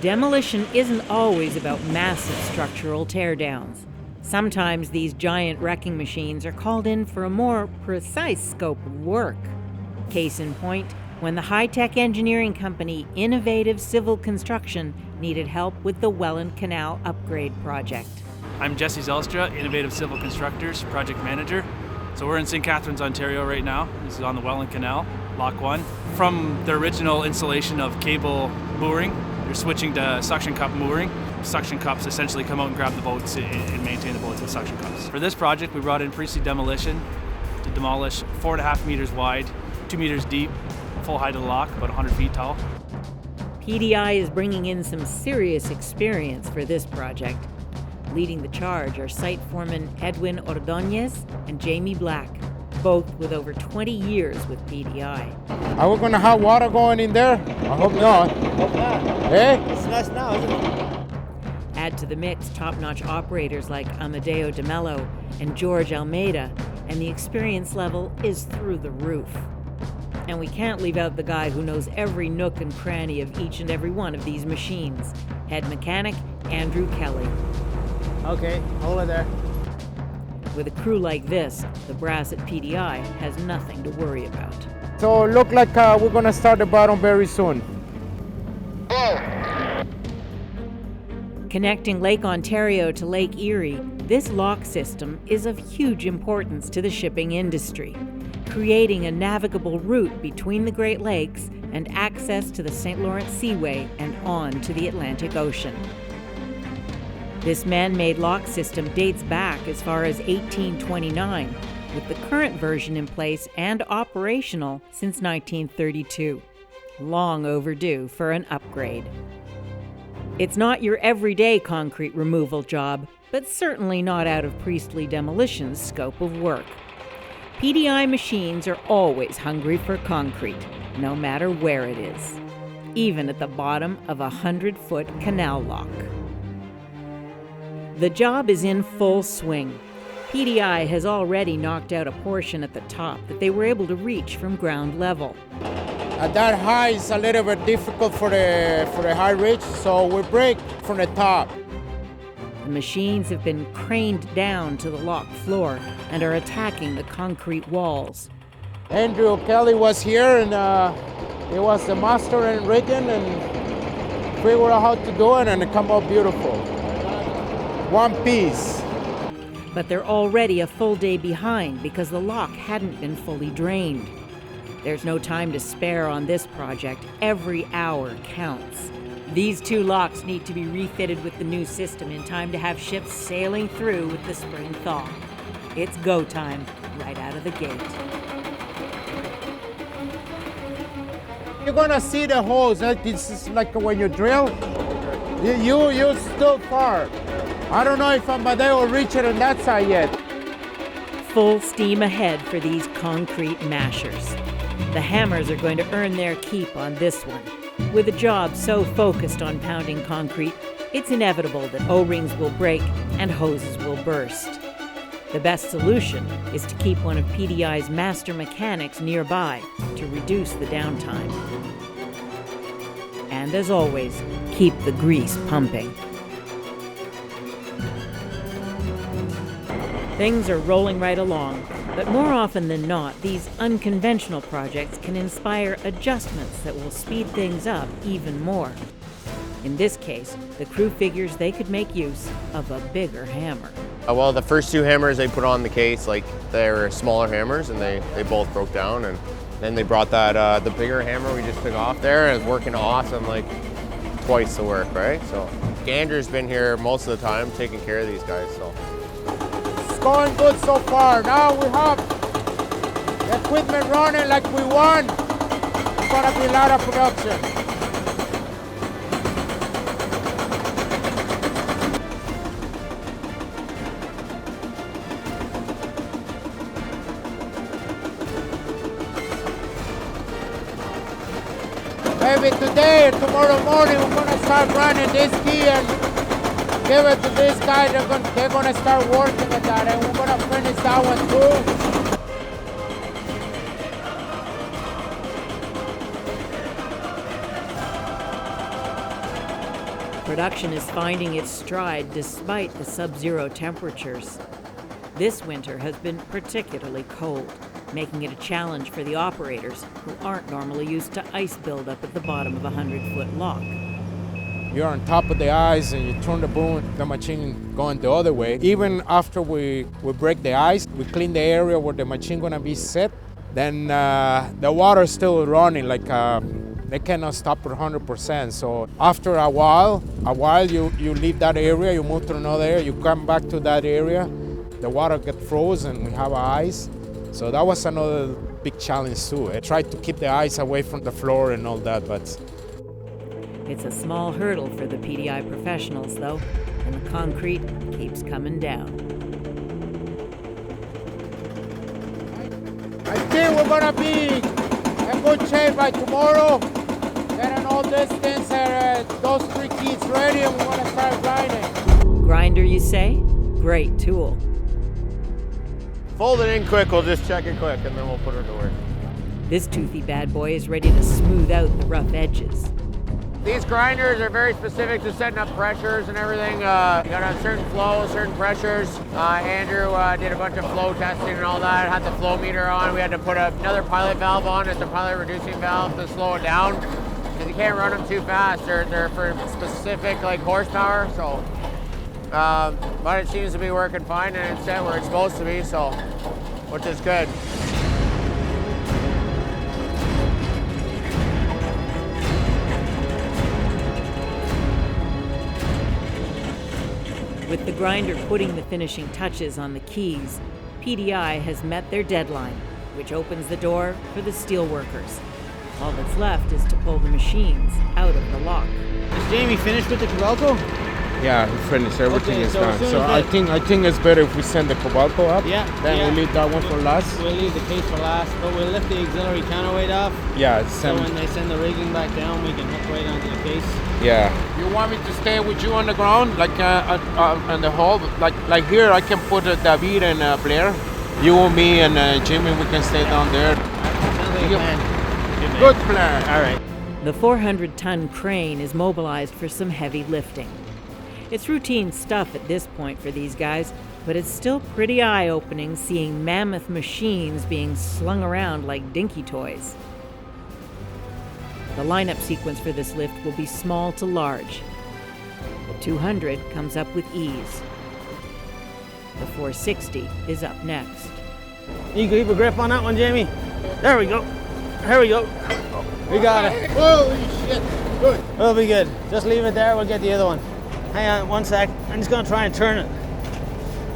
Demolition isn't always about massive structural teardowns. Sometimes these giant wrecking machines are called in for a more precise scope of work. Case in point, when the high-tech engineering company Innovative Civil Construction needed help with the Welland Canal upgrade project. I'm Jesse Zelstra, Innovative Civil Constructors, Project Manager. So we're in St. Catharines, Ontario right now. This is on the Welland Canal, Lock 1. From the original installation of cable mooring, they're switching to suction cup mooring. Suction cups essentially come out and grab the boats and maintain the boats with suction cups. For this project, we brought in Priestley Demolition to demolish 4.5 meters wide, 2 meters deep, full height of the lock, about 100 feet tall. PDI is bringing in some serious experience for this project. Leading the charge are site foreman Edwin Ordonez and Jamie Black, both with over 20 years with PDI. Are we going to have water going in there? I hope not. Hope not. Eh? It's nice now, isn't it? Add to the mix top-notch operators like Amadeo de Mello and George Almeida, and the experience level is through the roof. And we can't leave out the guy who knows every nook and cranny of each and every one of these machines, head mechanic Andrew Kelly. Okay, hold it there. With a crew like this, the brass at PDI has nothing to worry about. So look like we're going to start the bottom very soon. Connecting Lake Ontario to Lake Erie, this lock system is of huge importance to the shipping industry, creating a navigable route between the Great Lakes and access to the St. Lawrence Seaway and on to the Atlantic Ocean. This man-made lock system dates back as far as 1829, with the current version in place and operational since 1932. Long overdue for an upgrade. It's not your everyday concrete removal job, but certainly not out of Priestley Demolition's scope of work. PDI machines are always hungry for concrete, no matter where it is, even at the bottom of a 100-foot canal lock. The job is in full swing. PDI has already knocked out a portion at the top that they were able to reach from ground level. At that high, it's a little bit difficult for the high ridge, so we break from the top. The machines have been craned down to the lock floor and are attacking the concrete walls. Andrew Kelly was here, and he was the master in rigging and figured out how to do it, and it come out beautiful. One piece. But they're already a full day behind because the lock hadn't been fully drained. There's no time to spare on this project. Every hour counts. These two locks need to be refitted with the new system in time to have ships sailing through with the spring thaw. It's go time right out of the gate. You're gonna see the holes. This is like when you drill. You're still far. I don't know if Amadeo will reach it on that side yet. Full steam ahead for these concrete mashers. The hammers are going to earn their keep on this one. With a job so focused on pounding concrete, it's inevitable that O-rings will break and hoses will burst. The best solution is to keep one of PDI's master mechanics nearby to reduce the downtime. And as always, keep the grease pumping. Things are rolling right along, but more often than not, these unconventional projects can inspire adjustments that will speed things up even more. In this case, the crew figures they could make use of a bigger hammer. Well, the first two hammers they put on the case, they're smaller hammers, and they both broke down. And then they brought that the bigger hammer we just took off there, and it's working awesome, like twice the work, right? So Andrew's been here most of the time taking care of these guys. So. Going good so far. Now we have the equipment running like we want. It's gonna be a lot of production. Maybe today or tomorrow morning we're gonna start running this key and give it to this guy. They're gonna start working at that, and we're gonna finish that one too. Production is finding its stride despite the sub-zero temperatures. This winter has been particularly cold, making it a challenge for the operators who aren't normally used to ice buildup at the bottom of a 100-foot lock. You're on top of the ice and you turn the boom, the machine going the other way. Even after we break the ice, we clean the area where the machine gonna be set, then the water's still running, like they cannot stop it 100%. So after a while you leave that area, you move to another area, you come back to that area, the water gets frozen, we have ice. So that was another big challenge too. I tried to keep the ice away from the floor and all that, but It's a small hurdle for the PDI professionals, though, and the concrete keeps coming down. I think we're gonna be in good shape by tomorrow. Getting all this things, those 3 keys ready, and we're gonna start grinding. Grinder, you say? Great tool. Fold it in quick, we'll just check it quick, and then we'll put it to work. This toothy bad boy is ready to smooth out the rough edges. These grinders are very specific to setting up pressures and everything. You gotta have certain flows, certain pressures. Andrew did a bunch of flow testing and all that, had the flow meter on. We had to put another pilot valve on. It's a pilot reducing valve to slow it down. Because you can't run them too fast. They're for specific like horsepower. So, but it seems to be working fine and it's set where it's supposed to be, so, which is good. With the grinder putting the finishing touches on the keys, PDI has met their deadline, which opens the door for the steelworkers. All that's left is to pull the machines out of the lock. Is Jamie finished with the Cobalto? Yeah, we finished. Everything Okay, is so done. as soon So as I think it's better if we send the Cobalto up. Yeah. Then yeah. we leave that one for last. We'll leave the case for last, but we'll lift the auxiliary counterweight off. Yeah, So when they send the rigging back down, we can hook right onto the case. yeah. You want me to stay with you on the ground, like on the hole, like here? I can put David and Blair. You and me and Jimmy, we can stay down there. Sounds like a plan. Good plan. All right. The 400-ton crane is mobilized for some heavy lifting. It's routine stuff at this point for these guys, but it's still pretty eye-opening seeing mammoth machines being slung around like dinky toys. The lineup sequence for this lift will be small to large. The 200 comes up with ease. The 460 is up next. You keep a grip on that one, Jamie. There we go. Here we go. We got it. Holy shit! Good. It'll be good. Just leave it there. We'll get the other one. Hang on 1 sec. I'm just gonna try and turn it.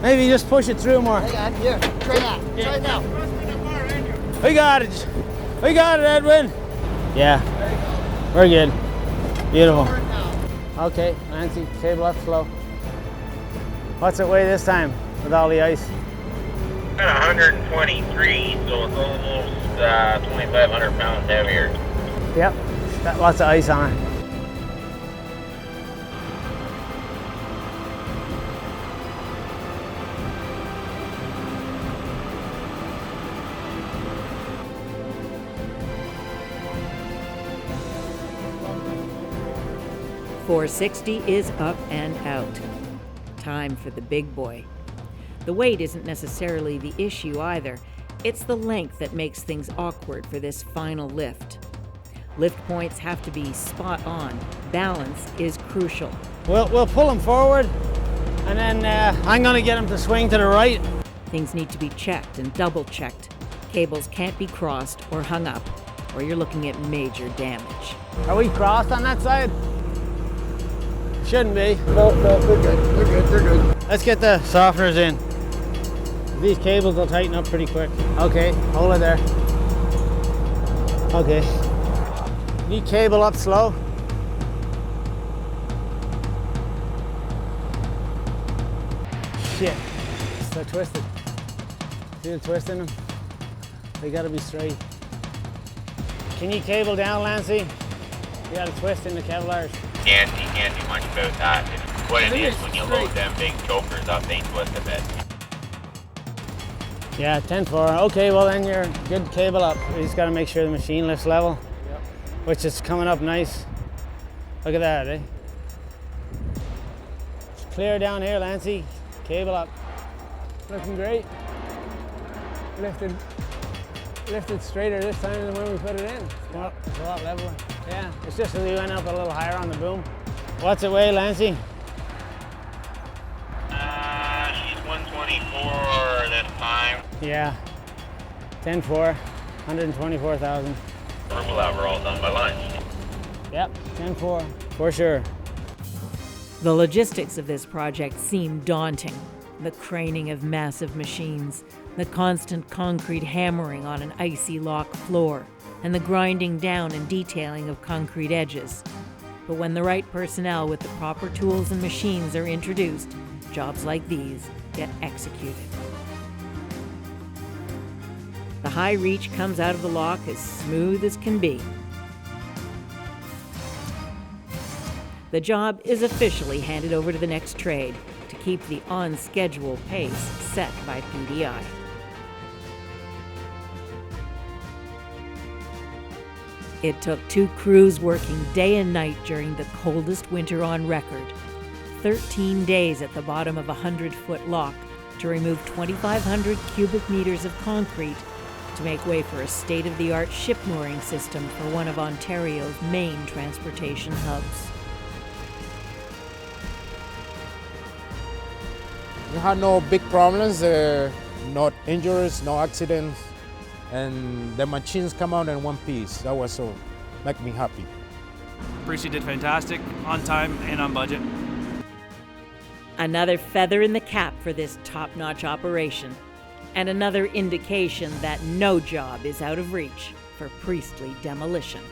Maybe just push it through more. Hang on, here, try that. Try it now. We got it. We got it, Edwin. Yeah. We're good. Beautiful. Okay, Nancy, cable up slow. What's it weigh this time with all the ice? 123, so it's almost 2,500 pounds heavier. Yep. Got lots of ice on it. .460 is up and out. Time for the big boy. The weight isn't necessarily the issue either. It's the length that makes things awkward for this final lift. Lift points have to be spot on. Balance is crucial. We'll pull him forward, and then I'm gonna get him to swing to the right. Things need to be checked and double-checked. Cables can't be crossed or hung up, or you're looking at major damage. Are we crossed on that side? Shouldn't be. No, they're good. They're good. They're good. Let's get the softeners in. These cables will tighten up pretty quick. Okay, hold it there. Okay. Need cable up slow. Shit. So twisted. See the twist in them? They gotta be straight. Can you cable down, Lancy? You got a twist in the Kevlars. You can't do much about that. What it is, when you load them big chokers up, they twist a bit. Yeah, 10-4. Okay, well then you're good cable up. You just gotta make sure the machine lifts level, which is coming up nice. Look at that, eh? clear down here, Lancy. Cable up. Looking great. Lifted straighter this time than when we put it in. It's a lot leveler. Yeah, it's just that we went up a little higher on the boom. What's it weigh, Lancy? She's 124 this time. Yeah, 10.4, 124,000. We'll have her all done by lunch. Yep, 10.4, for sure. The logistics of this project seem daunting. The craning of massive machines, the constant concrete hammering on an icy lock floor, and the grinding down and detailing of concrete edges. But when the right personnel with the proper tools and machines are introduced, jobs like these get executed. The high reach comes out of the lock as smooth as can be. The job is officially handed over to the next trade to keep the on-schedule pace set by PDI. It took 2 crews working day and night during the coldest winter on record. 13 days at the bottom of a 100-foot lock to remove 2,500 cubic meters of concrete to make way for a state-of-the-art ship mooring system for one of Ontario's main transportation hubs. We had no big problems, no injuries, no accidents, and the machines come out in one piece. That was so, make me happy. Brucey did fantastic, on time and on budget. Another feather in the cap for this top-notch operation, and another indication that no job is out of reach for Priestley Demolition.